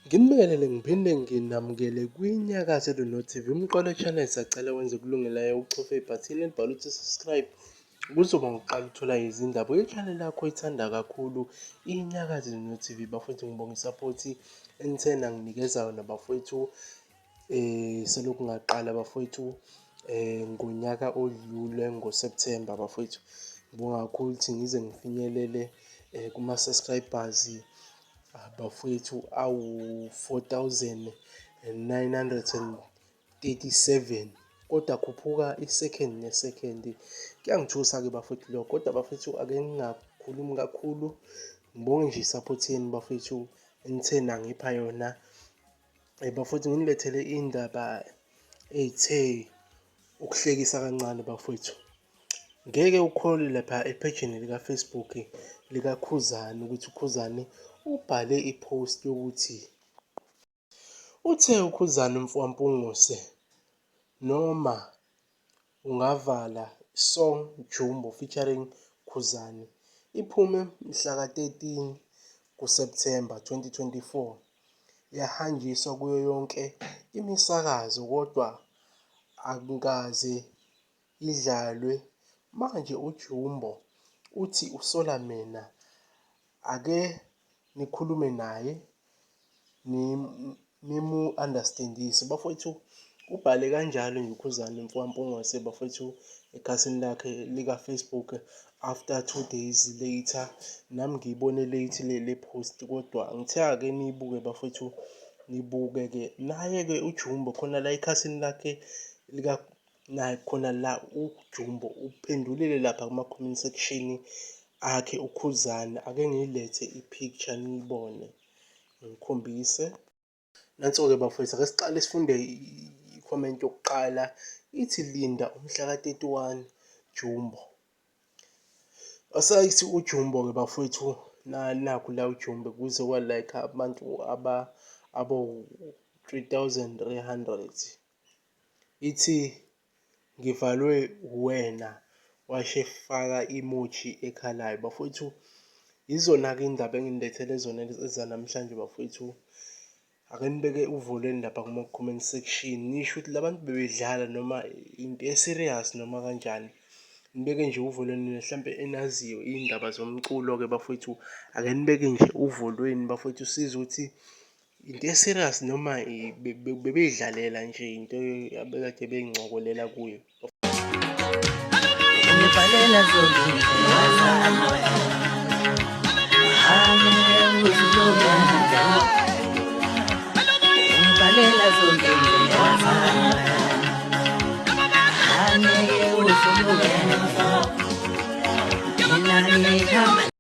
Nginibingelele ngiphinde nginamukele kwiNyakazo TV umqolo channel. Sacela wenze kulungelayo uchofe ibhathini elibhalwe ukuthi subscribe kuzoba ngokuqala uthola izindaba ye-channel yakho oyithanda kakhulu iNyakazo TV. Bafowethu ngibonga i-support enithena nginikeza yona bafowethu. Selokhu ngaqala bafowethu ngonyaka odlule ngoSeptember bafowethu. Ngibonga kakhulu ukuthi ngize ngifinyelele kuma-subscribers bafowethu awu-4,937 kodwa khuphuka i-second ne-second. Kuyangithusa-ke bafowethu lokho, kodwa bafowethu ake ngingakhulumi kakhulu. Ngibonge nje i-support yenu bafowethu enithe nangipha yona. Bafowethu nginilethele iy'ndaba ey'the ukuhlekisa kancane bafowethu. Ngeke ukholwe lapha ephejini lika-Facebook lika-Ukhuzani ukuthi Ukhuzani ubhale i-post yokuthi uthe Ukhuzani mfwampunguse noma ungavala song Jumbo featuring Ukhuzani iphume mhla ka-13 kuSeptember 2024. Yahanjiswa kuyo yonke imisakazo kodwa akukaze idlalwe. Manje uJumbo uthi usola mina, ake nikhulume naye nimu-understand-ise bafowethu. Ubhale kanjalo nje Ukhuzani mfwampungose bafowethu ekhasini lakhe lika-Facebook. After 2 days later nami ngiyibone late le post, kodwa ngithe ake niyibuke bafowethu, nibuke-ke naye-ke uJumbo khona la ekhasini lakhe naye khona la uJumbo uphendulile lapha kuma-comment section akhe Ukhuzani. Ake ngiyilethe i-picture niyibone, ngikhombise. Nanso-ke bafowethu, ake siqale sifunde i-comment yokuqala ithi linda umhla ka-31 Jumbo. Asayithi uJumbo-ke bafowethu nakhu la uJumbo kuze kwa-like abantu abo-3,300. Ithi ngivalwe wena, washefaka emoji ekhalayo bafowethu. Yizona-ke indaba engilethele zona ezanamhlanje bafowethu. Ake nibeke uvolweni lapha kuma-comment section nisho ukuthi labantu bebedlala noma into e-serious noma kanjani. Nibeke nje uvolweni mhlampe enaziyo iy'ndaba zomculo-ke bafowethu. Ake nibeke nje uvolweni bafowethu sizwe ukuthi into e-serious noma bebeyidlalela nje into abekade bey'ncokolela kuyo.